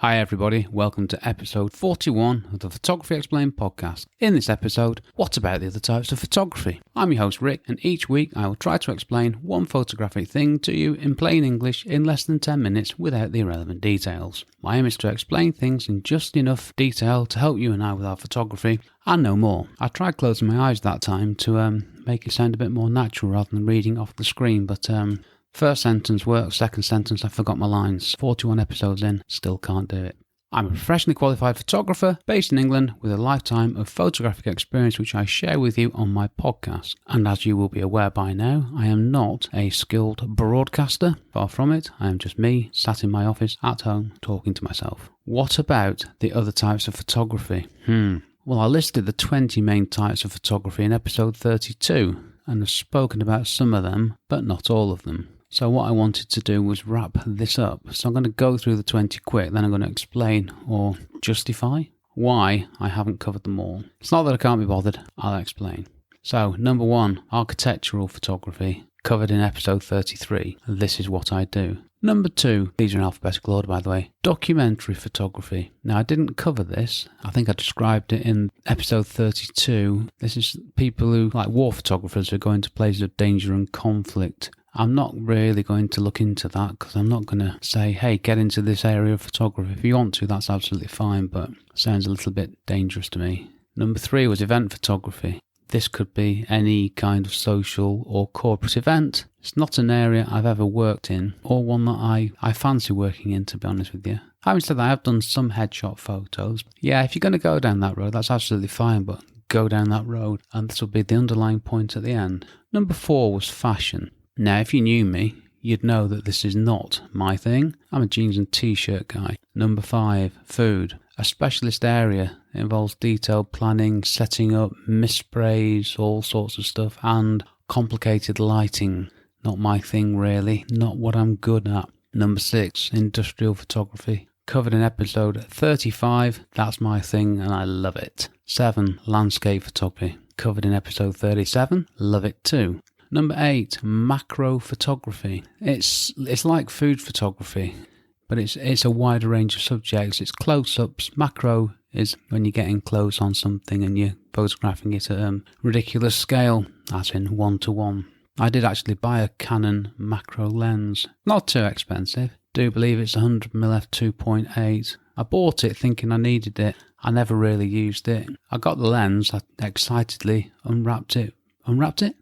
Hi everybody, welcome to episode 41 of the Photography Explained podcast. In this episode, what about the other types of photography? I'm your host Rick, and each week I will try to explain one photographic thing to you in plain English in less than 10 minutes without the irrelevant details. My aim is to explain things in just enough detail to help you and I with our photography and no more. I tried closing my eyes that time to make it sound a bit more natural rather than reading off the screen, but first sentence worked, second sentence I forgot my lines. 41 episodes in, still can't do it. I'm a professionally qualified photographer based in England with a lifetime of photographic experience which I share with you on my podcast. And as you will be aware by now, I am not a skilled broadcaster. Far from it, I am just me, sat in my office at home, talking to myself. What about the other types of photography? Well, I listed the 20 main types of photography in episode 32 and have spoken about some of them, but not all of them. So what I wanted to do was wrap this up. So I'm going to go through the 20 quick, then I'm going to explain or justify why I haven't covered them all. It's not that I can't be bothered, I'll explain. So, number 1, architectural photography, covered in episode 33. This is what I do. Number 2, these are in alphabetical order by the way, documentary photography. Now I didn't cover this, I think I described it in episode 32. This is people who, like war photographers, who go into places of danger and conflict. I'm not really going to look into that because I'm not going to say, hey, get into this area of photography. If you want to, that's absolutely fine, but it sounds a little bit dangerous to me. Number 3 was event photography. This could be any kind of social or corporate event. It's not an area I've ever worked in or one that I fancy working in, to be honest with you. Having said that, I have done some headshot photos. Yeah, if you're going to go down that road, that's absolutely fine, but go down that road and this will be the underlying point at the end. Number 4 was fashion. Now, if you knew me, you'd know that this is not my thing. I'm a jeans and t-shirt guy. Number 5, food. A specialist area. It involves detailed planning, setting up, mist sprays, all sorts of stuff, and complicated lighting. Not my thing really, not what I'm good at. Number 6, industrial photography. Covered in episode 35, that's my thing and I love it. 7, landscape photography. Covered in episode 37, love it too. Number 8, macro photography. It's like food photography, but it's a wider range of subjects. It's close-ups. Macro is when you're getting close on something and you're photographing it at a ridiculous scale, as in 1:1. I did actually buy a Canon macro lens. Not too expensive. Do believe it's 100mm f2.8. I bought it thinking I needed it. I never really used it. I got the lens, I excitedly unwrapped it,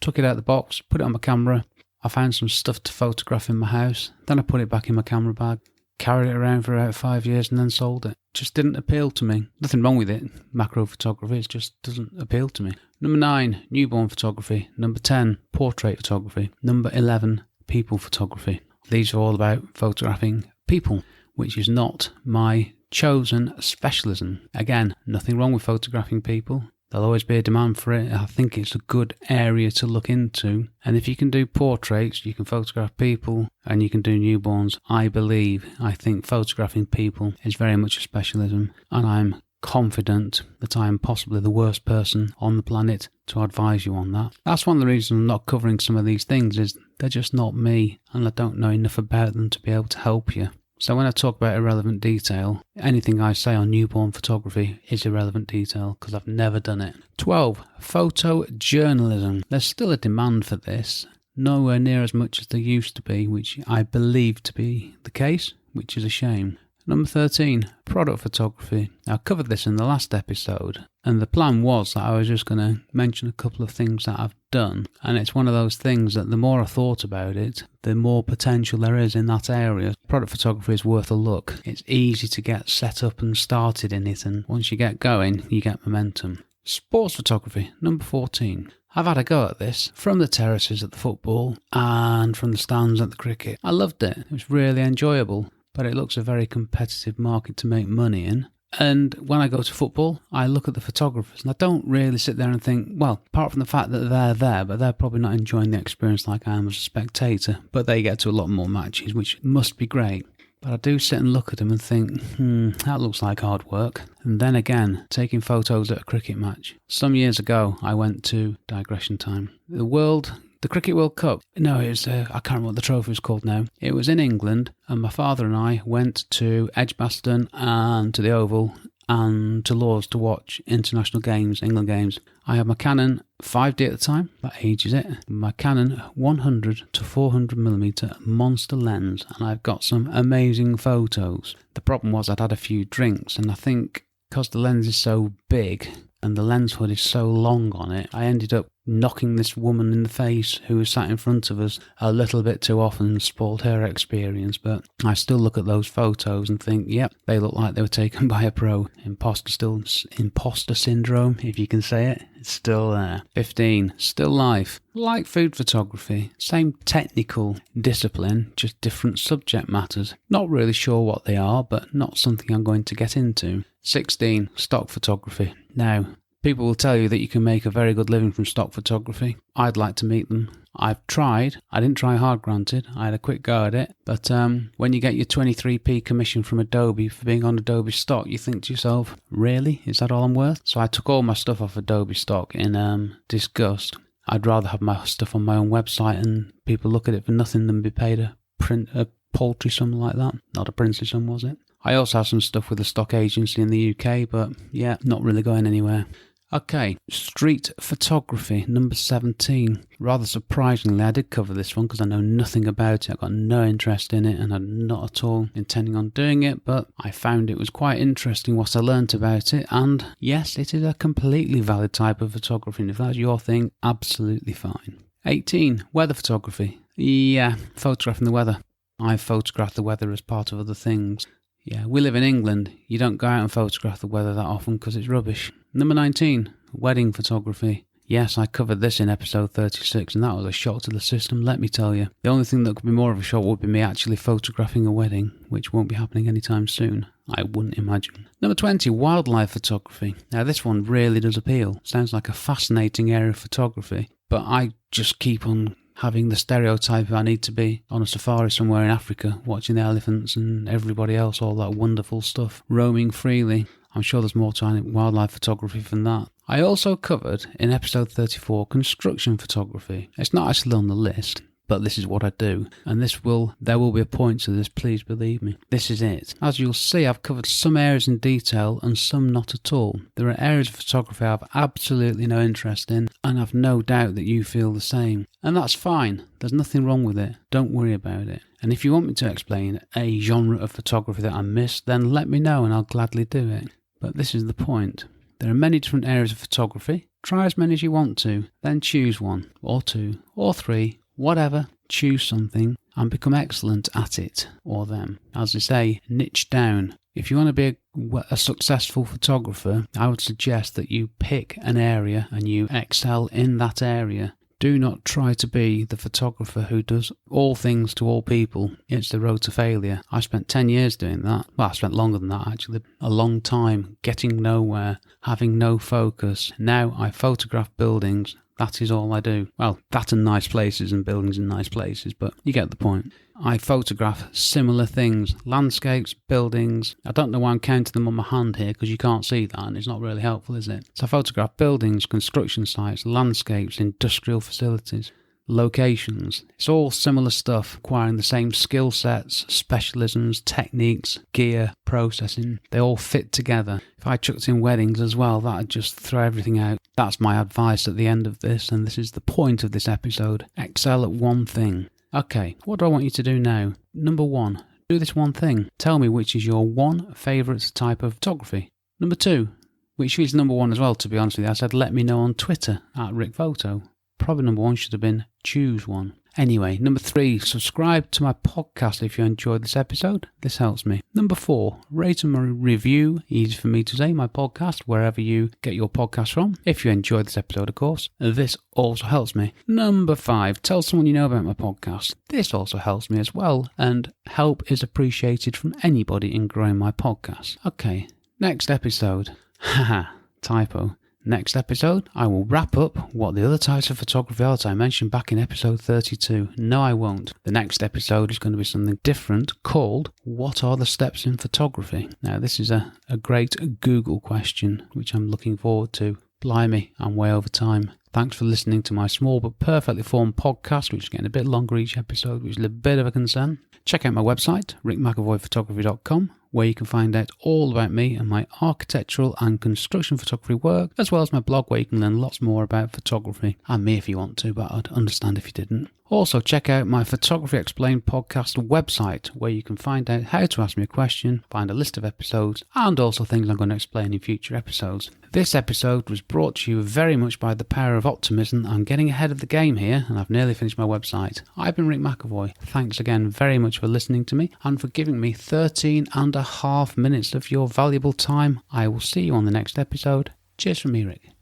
took it out of the box, put it on my camera. I found some stuff to photograph in my house. Then I put it back in my camera bag, carried it around for about 5 years and then sold it. Just didn't appeal to me. Nothing wrong with it, macro photography, it just doesn't appeal to me. Number 9, newborn photography. Number 10, portrait photography. Number 11, people photography. These are all about photographing people, which is not my chosen specialism. Again, nothing wrong with photographing people. There'll always be a demand for it. I think it's a good area to look into. And if you can do portraits, you can photograph people, and you can do newborns, I think photographing people is very much a specialism. And I'm confident that I am possibly the worst person on the planet to advise you on that. That's one of the reasons I'm not covering some of these things, is they're just not me, and I don't know enough about them to be able to help you. So when I talk about irrelevant detail, anything I say on newborn photography is irrelevant detail because I've never done it. 12, photojournalism. There's still a demand for this, nowhere near as much as there used to be, which I believe to be the case, which is a shame. Number 13, product photography. Now, I covered this in the last episode, and the plan was that I was just going to mention a couple of things that I've done, and it's one of those things that the more I thought about it, the more potential there is in that area. Product photography is worth a look. It's easy to get set up and started in it, and once you get going, you get momentum. Sports photography, number 14. I've had a go at this from the terraces at the football and from the stands at the cricket. I loved it. It was really enjoyable. But it looks a very competitive market to make money in. And when I go to football, I look at the photographers and I don't really sit there and think, well, apart from the fact that they're there, but they're probably not enjoying the experience like I am as a spectator, but they get to a lot more matches, which must be great. But I do sit and look at them and think, that looks like hard work. And then again, taking photos at a cricket match. Some years ago, I went to digression time. The world The Cricket World Cup. No, it was, I can't remember what the trophy was called now. It was in England, and my father and I went to Edgbaston and to the Oval and to Lords to watch international games, England games. I had my Canon 5D at the time, that ages it, my Canon 100 to 400mm monster lens, and I've got some amazing photos. The problem was I'd had a few drinks, and I think because the lens is so big and the lens hood is so long on it, I ended up knocking this woman in the face who was sat in front of us a little bit too often and spoiled her experience. But I still look at those photos and think, yep, they look like they were taken by a pro. Imposter syndrome, if you can say it, it's still there. 15, still life. Like food photography, same technical discipline, just different subject matters. Not really sure what they are, but not something I'm going to get into. 16, stock photography. Now, people will tell you that you can make a very good living from stock photography. I'd like to meet them. I've tried. I didn't try hard, granted. I had a quick go at it. But when you get your 23p commission from Adobe for being on Adobe stock, you think to yourself, really? Is that all I'm worth? So I took all my stuff off Adobe stock in disgust. I'd rather have my stuff on my own website and people look at it for nothing than be paid a paltry sum like that. Not a princely sum, was it? I also have some stuff with a stock agency in the UK, but yeah, not really going anywhere. Okay, street photography, number 17. Rather surprisingly, I did cover this one because I know nothing about it. I got no interest in it and I'm not at all intending on doing it, but I found it was quite interesting what I learnt about it, and yes, it is a completely valid type of photography, and if that's your thing, absolutely fine. 18, weather photography. Yeah, photographing the weather. I photograph the weather as part of other things. Yeah, we live in England. You don't go out and photograph the weather that often because it's rubbish. Number 19, wedding photography. Yes, I covered this in episode 36 and that was a shock to the system, let me tell you. The only thing that could be more of a shock would be me actually photographing a wedding, which won't be happening anytime soon, I wouldn't imagine. Number 20, wildlife photography. Now this one really does appeal. Sounds like a fascinating area of photography, but I just keep on having the stereotype I need to be on a safari somewhere in Africa, watching the elephants and everybody else, all that wonderful stuff, roaming freely. I'm sure there's more to wildlife photography than that. I also covered, in episode 34, construction photography. It's not actually on the list, but this is what I do, and there will be a point to this, please believe me. This is it. As you'll see, I've covered some areas in detail and some not at all. There are areas of photography I have absolutely no interest in, and I've no doubt that you feel the same. And that's fine. There's nothing wrong with it. Don't worry about it. And if you want me to explain a genre of photography that I missed, then let me know and I'll gladly do it. But this is the point. There are many different areas of photography. Try as many as you want to, then choose one, or two, or three, whatever, choose something and become excellent at it or them. As I say, niche down. If you want to be a successful photographer, I would suggest that you pick an area and you excel in that area. Do not try to be the photographer who does all things to all people. It's the road to failure. I spent 10 years doing that. Well, I spent longer than that actually. A long time, getting nowhere, having no focus. Now I photograph buildings. That is all I do. Well, that and nice places and buildings in nice places, but you get the point. I photograph similar things, landscapes, buildings. I don't know why I'm counting them on my hand here because you can't see that and it's not really helpful, is it? So I photograph buildings, construction sites, landscapes, industrial facilities, locations. It's all similar stuff, requiring the same skill sets, specialisms, techniques, gear, processing. They all fit together. If I chucked in weddings as well, that'd just throw everything out. That's my advice at the end of this, and this is the point of this episode. Excel at one thing. Okay, what do I want you to do now? Number 1, do this one thing. Tell me which is your one favourite type of photography. Number 2, which is number 1 as well, to be honest with you. I said let me know on Twitter at RickPhoto. Probably number 1 should have been choose one. Anyway, number 3, subscribe to my podcast if you enjoyed this episode. This helps me. Number 4, rate and review, easy for me to say, my podcast, wherever you get your podcast from. If you enjoyed this episode, of course. This also helps me. Number 5, tell someone you know about my podcast. This also helps me as well, and help is appreciated from anybody in growing my podcast. Okay, next episode. Haha, typo. Next episode, I will wrap up what the other types of photography are that I mentioned back in episode 32. No, I won't. The next episode is going to be something different called, What are the steps in photography? Now, this is a great Google question, which I'm looking forward to. Blimey, I'm way over time. Thanks for listening to my small but perfectly formed podcast, which is getting a bit longer each episode, which is a bit of a concern. Check out my website, rickmcevoyphotography.com, where you can find out all about me and my architectural and construction photography work, as well as my blog where you can learn lots more about photography, and me if you want to, but I'd understand if you didn't. Also, check out my Photography Explained podcast website, where you can find out how to ask me a question, find a list of episodes, and also things I'm going to explain in future episodes. This episode was brought to you very much by the power of optimism. I'm getting ahead of the game here, and I've nearly finished my website. I've been Rick McEvoy. Thanks again very much for listening to me, and for giving me 13.5 minutes of your valuable time. I will see you on the next episode. Cheers from me, Rick.